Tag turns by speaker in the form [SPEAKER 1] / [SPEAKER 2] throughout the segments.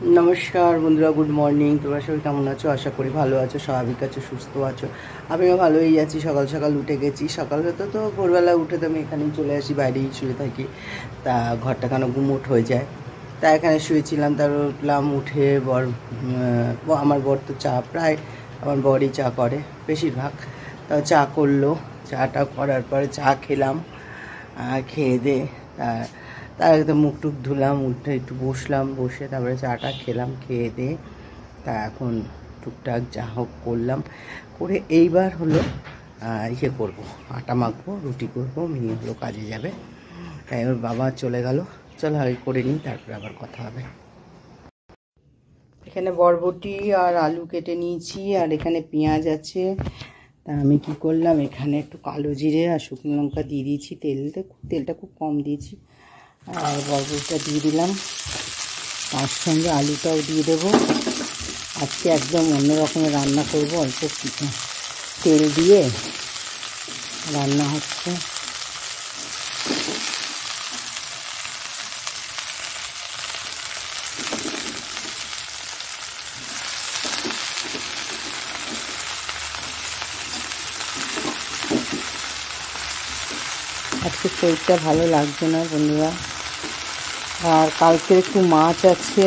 [SPEAKER 1] नमस्कार बंधुरा good morning तुम्हारा सबाई केमन आछो आशा करी भालो आछो स्वाभाविक आछो सुस्थ आछो आमिও ভালোই আছি। সকাল সকাল উঠে গেছি। সকাল হতে তো ভোরবেলা উঠে তো আমি এখানেই চলে আসি, বাইরেই শুয়ে থাকি। তা ঘরটা কেন গুমোট হয়ে যায়, তা এখানে শুয়েছিলাম। তারপর উঠলাম, উঠে আমার বর তো চা প্রায় আমার বরই চা করে বেশিরভাগ। তা চা করলো, চাটা করার পরে চা খেলাম। খেয়ে দে তার একদম মুখ টুক ধুলাম, উঠে একটু বসলাম, বসে তারপরে চাটা খেলাম, খেয়ে দিয়ে তা এখন টুকটাক যা হোক করলাম, করে এইবার হলো ইয়ে করবো, আটা মাখবো, রুটি করবো, মেয়েগুলো কাজে যাবে। তাই ওর বাবা চলে গেল, চলো আগে করে নিই, তারপরে আবার কথা হবে। এখানে বরবটি আর আলু কেটে নিয়েছি, আর এখানে পেঁয়াজ আছে। তা আমি কি করলাম, এখানে একটু কালো জিরে আর শুকনো লঙ্কা দিয়ে দিয়েছি, তেলটা খুব কম দিয়েছি। আর বরবটিটা দিয়ে দিলাম, তার সঙ্গে আলুটাও দিয়ে দেবো। আজকে একদম অন্য রকমের রান্না করবো, অল্প তেল দিয়ে রান্না হচ্ছে। আজকে শরীরটা ভালো লাগছে না বন্ধুরা। আর কালকে একটু মাছ আছে,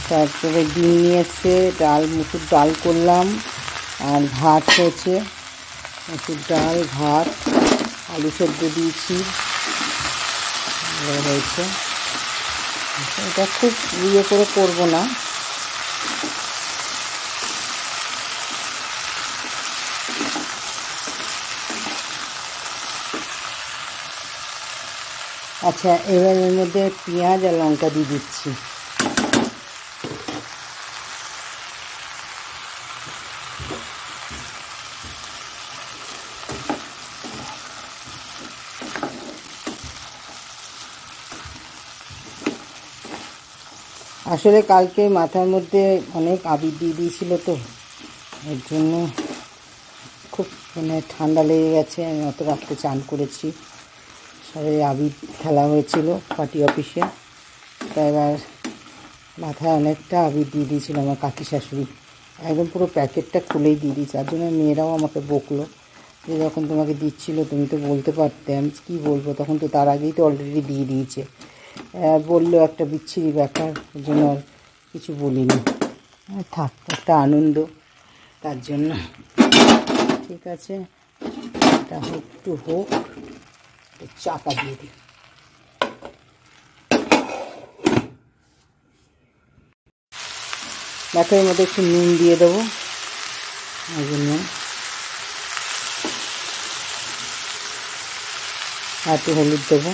[SPEAKER 1] তারপরে ডিম নিয়ে এসছে, মুসুর ডাল করলাম, আর ভাত হয়েছে, মুসুর ডাল ভাত আলু সেদ্ধ দিয়েছি হয়েছে। এটা খুব ইয়ে করে করবো না, আচ্ছা এবার এর মধ্যে পেঁয়াজ আর লঙ্কা দিয়ে দিচ্ছি। আসলে কালকে মাথার মধ্যে অনেক আবির দিয়ে দিয়েছিল, তো এর জন্য খুব ঠান্ডা লেগে গেছে। আমি অত রাত্রে চান করেছি, সবাই আবির খেলা হয়েছিল পার্টি অফিসে। তা এবার মাথায় অনেকটা আবির দিয়ে দিয়েছিল আমার কাকি শাশুড়ি, একদম পুরো প্যাকেটটা খুলেই দিয়ে দিয়েছে। তার জন্য মেয়েরাও আমাকে বকলো যে যখন তোমাকে দিচ্ছিলো তুমি তো বলতে পারতে। আমি কী বলবো, তখন তো তার আগেই তো অলরেডি দিয়ে দিয়েছে। বললো একটা বিচ্ছিরি ব্যাপার, ওই জন্য আর কিছু বলিনি। থাক, একটা আনন্দ, তার জন্য ঠিক আছে। এটা একটু হোক, চাপা দিয়ে দিই। মাথার মধ্যে একটু নুন দিয়ে দেবো, ওই জন্য একটু হলুদ দেবো।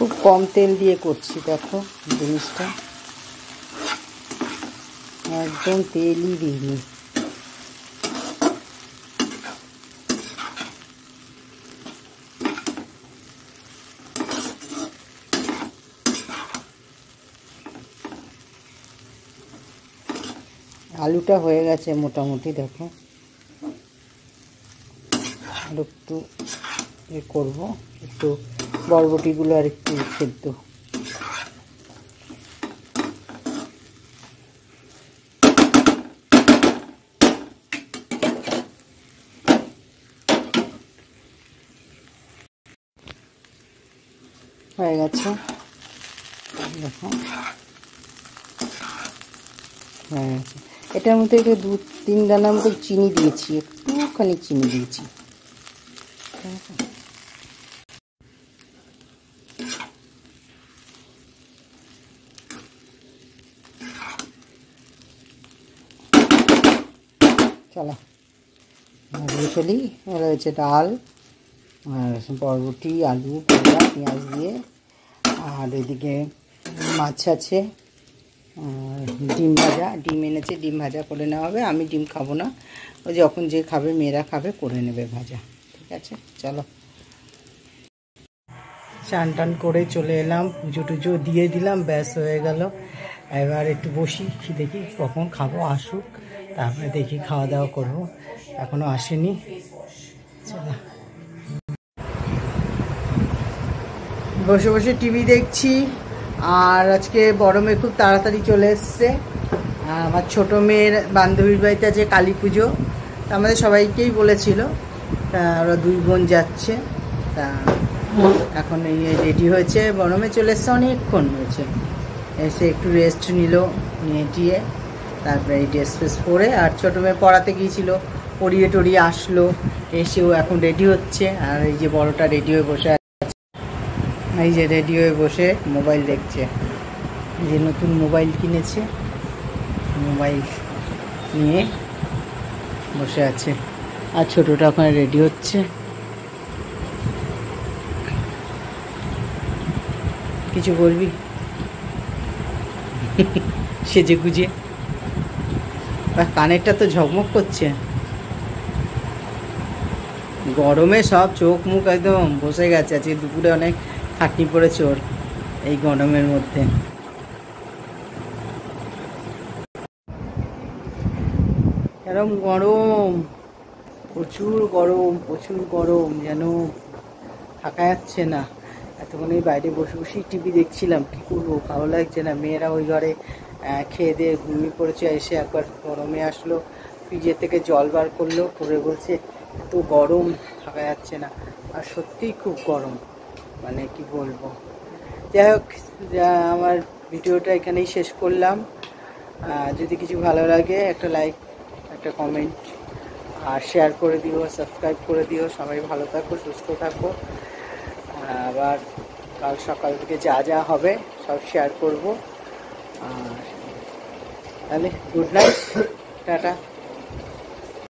[SPEAKER 1] খুব কম তেল দিয়ে করছি, দেখো জিনিসটা একদম তেলই দিইনি। আলুটা হয়ে গেছে মোটামুটি, দেখো আর একটু এ করবো, একটু বরবটিগুলো আর একটু সেদ্ধ। হয়ে গেছে। দেখো হ্যাঁ, এটার মধ্যে একটু 2-3 দানার মতো চিনি দিয়েছি, একটুখানি চিনি দিয়েছি। চলো দিয়ে ফেলি। এবার হচ্ছে ডাল আর বরবটি, আলু, পেঁয়াজ, পেঁয়াজ দিয়ে, আর এদিকে মাছ আছে, আর ডিম ভাজা, ডিম এনেছে, ডিম ভাজা করে নেওয়া হবে। আমি ডিম খাবো না, ওই যখন যে খাবে, মেয়েরা খাবে, করে নেবে ভাজা। ঠিক আছে, চলো। চান টান করে চলে এলাম, পুজো টুজো দিয়ে দিলাম, ব্যাস হয়ে গেল। এবার একটু বসি, দেখি কখন খাবো, আসুক, তারপরে দেখি খাওয়া দাওয়া করবো। এখনও আসেনি। চলো, বসে বসে টিভি দেখছি। আর আজকে বড় মেয়ে খুব তাড়াতাড়ি চলে এসছে। আমার ছোটো মেয়ের বান্ধবীর বাড়িতে আছে কালী পুজো, তা আমাদের সবাইকেই বলেছিল, তা ওরা 2 বোন যাচ্ছে। তা এখন এই রেডি হয়েছে, বড় মেয়ে চলে এসছে, অনেকক্ষণ হয়েছে, এসে একটু রেস্ট নিল, নিয়ে টিয়ে তারপরে এই ড্রেস ফ্রেস পরে, আর ছোটো মেয়ে পড়াতে গিয়েছিল, পড়িয়ে টড়িয়ে আসলো, এসেও এখন রেডি হচ্ছে। আর এই যে বড়টা রেডি হয়ে বসে আছে, এই যে রেডি হয়ে বসে মোবাইল দেখছে, যে নতুন মোবাইল কিনেছে, মোবাইল নিয়ে বসে আছে। আর ছোটোটা ওখানে রেডি হচ্ছে। কিছু বলবি? সেজে গুজে, আর কানেরটা তো ঝকমক করছে, গরমে সব চোখ মুখ একদম বসে গেছে। আজকে দুপুরে অনেক খাটনি পড়েছে ওর এই গরমের মধ্যে। এরম গরম, প্রচুর গরম, প্রচুর গরম, যেন থাকা যাচ্ছে না। এতক্ষণ এই বাইরে বসে বসেই টিভি দেখছিলাম, কী করবো, ভালো লাগছে না। মেয়েরা ওই ঘরে খেয়ে দিয়ে ঘুমিয়ে পড়েছে, এসে একবার গরমে আসলো, ফ্রিজের থেকে জল বার করলো, করে বলছে এত গরম, থাকা যাচ্ছে না। আর সত্যিই খুব গরম, মানে কি বলবো। যাই হোক, আমার ভিডিওটা এখানেই শেষ করলাম। যদি কিছু ভালো লাগে একটা লাইক, একটা কমেন্ট আর শেয়ার করে দিও, সাবস্ক্রাইব করে দিও। সবাই ভালো থাকো, সুস্থ থাকো। আবার কাল সকাল থেকে যা যা হবে সব শেয়ার করবো। আর তাহলে গুড নাইট, টাটা।